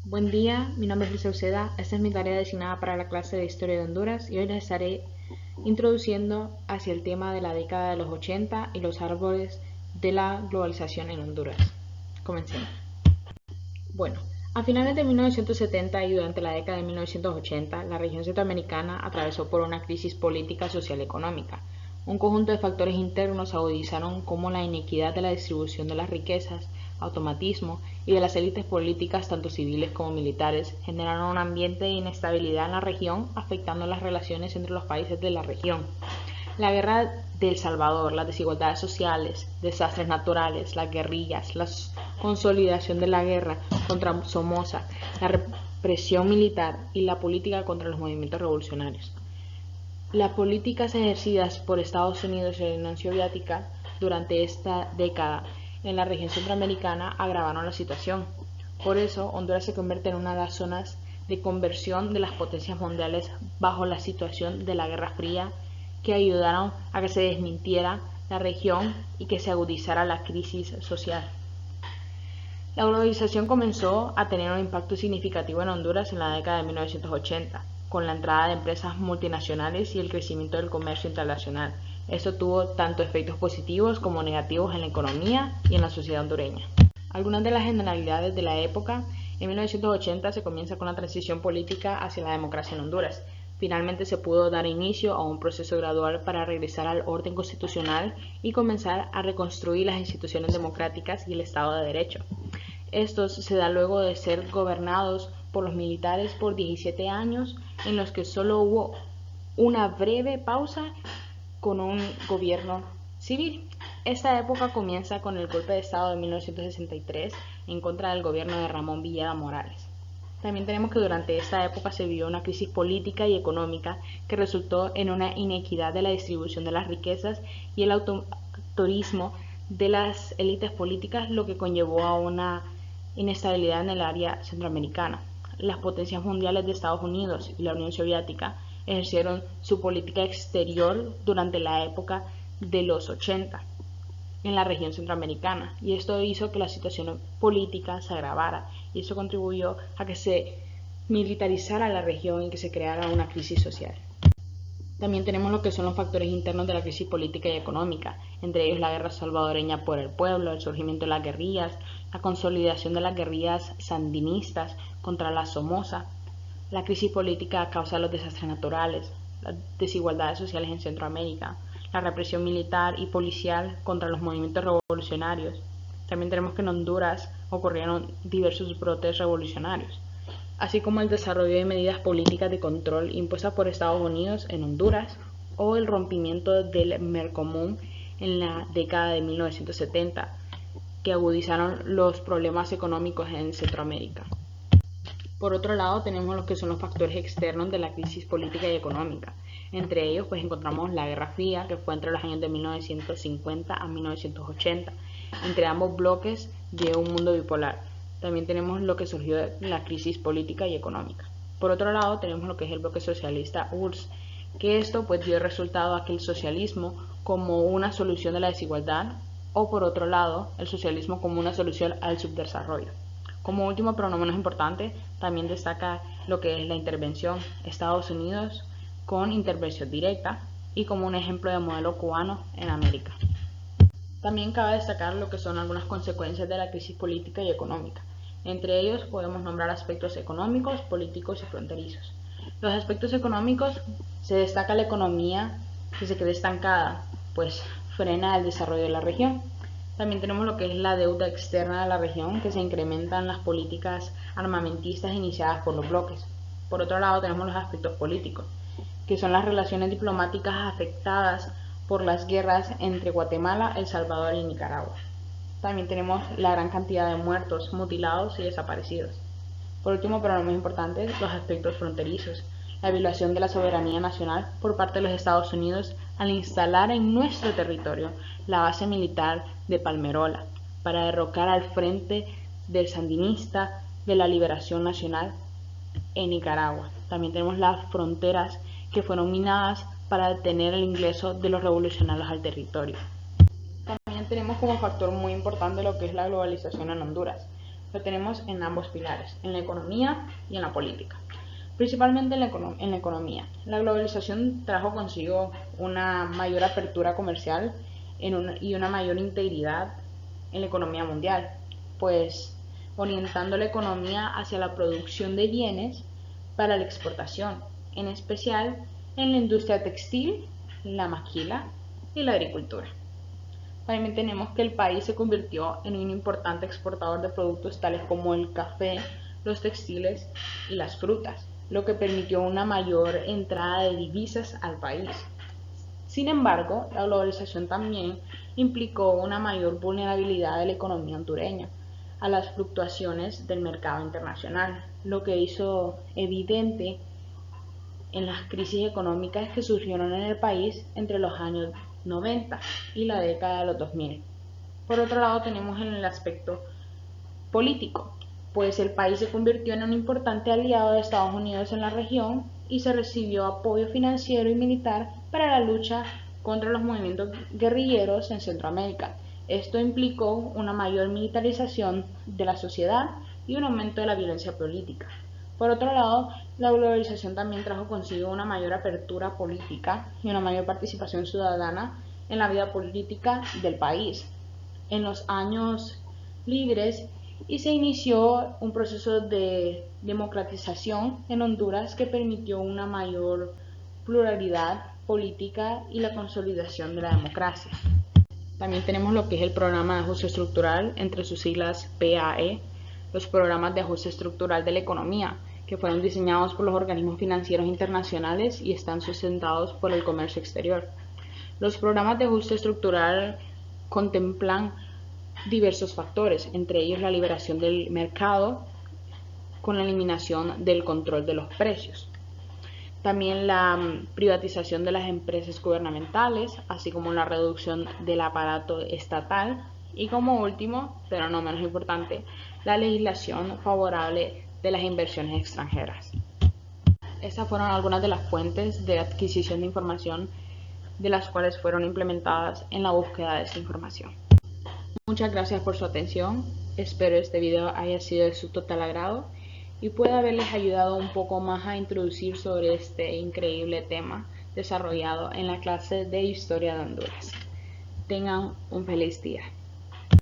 Buen día, mi nombre es Luis Sauceda. Esta es mi tarea designada para la clase de Historia de Honduras y hoy les estaré introduciendo hacia el tema de la década de los 80 y los árboles de la globalización en Honduras. Comencemos. Bueno, a finales de 1970 y durante la década de 1980, la región centroamericana atravesó por una crisis política, social y económica. Un conjunto de factores internos agudizaron cómo la inequidad de la distribución de las riquezas, automatismo y de las élites políticas, tanto civiles como militares, generaron un ambiente de inestabilidad en la región, afectando las relaciones entre los países de la región. La guerra de El Salvador, las desigualdades sociales, desastres naturales, las guerrillas, la consolidación de la guerra contra Somoza, la represión militar y la política contra los movimientos revolucionarios. Las políticas ejercidas por Estados Unidos y la Unión Soviética durante esta década en la región centroamericana agravaron la situación. Por eso, Honduras se convierte en una de las zonas de conversión de las potencias mundiales bajo la situación de la Guerra Fría, que ayudaron a que se desmintiera la región y que se agudizara la crisis social. La globalización comenzó a tener un impacto significativo en Honduras en la década de 1980, con la entrada de empresas multinacionales y el crecimiento del comercio internacional. Esto tuvo tanto efectos positivos como negativos en la economía y en la sociedad hondureña. Algunas de las generalidades de la época: en 1980 se comienza con la transición política hacia la democracia en Honduras. Finalmente se pudo dar inicio a un proceso gradual para regresar al orden constitucional y comenzar a reconstruir las instituciones democráticas y el Estado de Derecho. Estos se da luego de ser gobernados por los militares por 17 años, en los que solo hubo una breve pausa con un gobierno civil. Esta época comienza con el golpe de Estado de 1963 en contra del gobierno de Ramón Villeda Morales. También tenemos que durante esta época se vivió una crisis política y económica que resultó en una inequidad de la distribución de las riquezas y el autorismo de las élites políticas, lo que conllevó a una inestabilidad en el área centroamericana. Las potencias mundiales de Estados Unidos y la Unión Soviética ejercieron su política exterior durante la época de los 80 en la región centroamericana, y esto hizo que la situación política se agravara, y eso contribuyó a que se militarizara la región y que se creara una crisis social. También tenemos lo que son los factores internos de la crisis política y económica, entre ellos la guerra salvadoreña por el pueblo, el surgimiento de las guerrillas, la consolidación de las guerrillas sandinistas contra la Somoza, la crisis política a causa de los desastres naturales, las desigualdades sociales en Centroamérica, la represión militar y policial contra los movimientos revolucionarios. También tenemos que en Honduras ocurrieron diversos brotes revolucionarios, así como el desarrollo de medidas políticas de control impuestas por Estados Unidos en Honduras o el rompimiento del Mercosur en la década de 1970, que agudizaron los problemas económicos en Centroamérica. Por otro lado, tenemos lo que son los factores externos de la crisis política y económica. Entre ellos, pues encontramos la Guerra Fría, que fue entre los años de 1950 a 1980, entre ambos bloques de un mundo bipolar. También tenemos lo que surgió de la crisis política y económica. Por otro lado, tenemos lo que es el bloque socialista URSS, que esto pues dio resultado a que el socialismo como una solución de la desigualdad, o por otro lado, el socialismo como una solución al subdesarrollo. Como último, pero no menos importante, también destaca lo que es la intervención Estados Unidos con intervención directa y como un ejemplo de modelo cubano en América. También cabe destacar lo que son algunas consecuencias de la crisis política y económica. Entre ellos podemos nombrar aspectos económicos, políticos y fronterizos. Los aspectos económicos: se destaca la economía que se queda estancada, pues frena el desarrollo de la región. También tenemos lo que es la deuda externa de la región, que se incrementan las políticas armamentistas iniciadas por los bloques. Por otro lado, tenemos los aspectos políticos, que son las relaciones diplomáticas afectadas por las guerras entre Guatemala, El Salvador y Nicaragua. También tenemos la gran cantidad de muertos, mutilados y desaparecidos. Por último, pero no menos importante, los aspectos fronterizos: la violación de la soberanía nacional por parte de los Estados Unidos al instalar en nuestro territorio la base militar de Palmerola para derrocar al Frente del Sandinista de la Liberación Nacional en Nicaragua. También tenemos las fronteras que fueron minadas para detener el ingreso de los revolucionarios al territorio. También tenemos como factor muy importante lo que es la globalización en Honduras. Lo tenemos en ambos pilares, en la economía y en la política. Principalmente en la economía. La globalización trajo consigo una mayor apertura comercial y una mayor integridad en la economía mundial, pues orientando la economía hacia la producción de bienes para la exportación, en especial en la industria textil, la maquila y la agricultura. También tenemos que el país se convirtió en un importante exportador de productos tales como el café, los textiles y las frutas, lo que permitió una mayor entrada de divisas al país. Sin embargo, la globalización también implicó una mayor vulnerabilidad de la economía hondureña a las fluctuaciones del mercado internacional, lo que hizo evidente en las crisis económicas que surgieron en el país entre los años 90 y la década de los 2000. Por otro lado, tenemos en el aspecto político, pues el país se convirtió en un importante aliado de Estados Unidos en la región y se recibió apoyo financiero y militar para la lucha contra los movimientos guerrilleros en Centroamérica. Esto implicó una mayor militarización de la sociedad y un aumento de la violencia política. Por otro lado, la globalización también trajo consigo una mayor apertura política y una mayor participación ciudadana en la vida política del país. En los años libres y se inició un proceso de democratización en Honduras que permitió una mayor pluralidad política y la consolidación de la democracia. También tenemos lo que es el programa de ajuste estructural, entre sus siglas PAE, los programas de ajuste estructural de la economía, que fueron diseñados por los organismos financieros internacionales y están sustentados por el comercio exterior. Los programas de ajuste estructural contemplan diversos factores, entre ellos la liberación del mercado con la eliminación del control de los precios. También la privatización de las empresas gubernamentales, así como la reducción del aparato estatal y como último, pero no menos importante, la legislación favorable de las inversiones extranjeras. Estas fueron algunas de las fuentes de adquisición de información de las cuales fueron implementadas en la búsqueda de esta información. Muchas gracias por su atención, espero este video haya sido de su total agrado y pueda haberles ayudado un poco más a introducir sobre este increíble tema desarrollado en la clase de Historia de Honduras. Tengan un feliz día.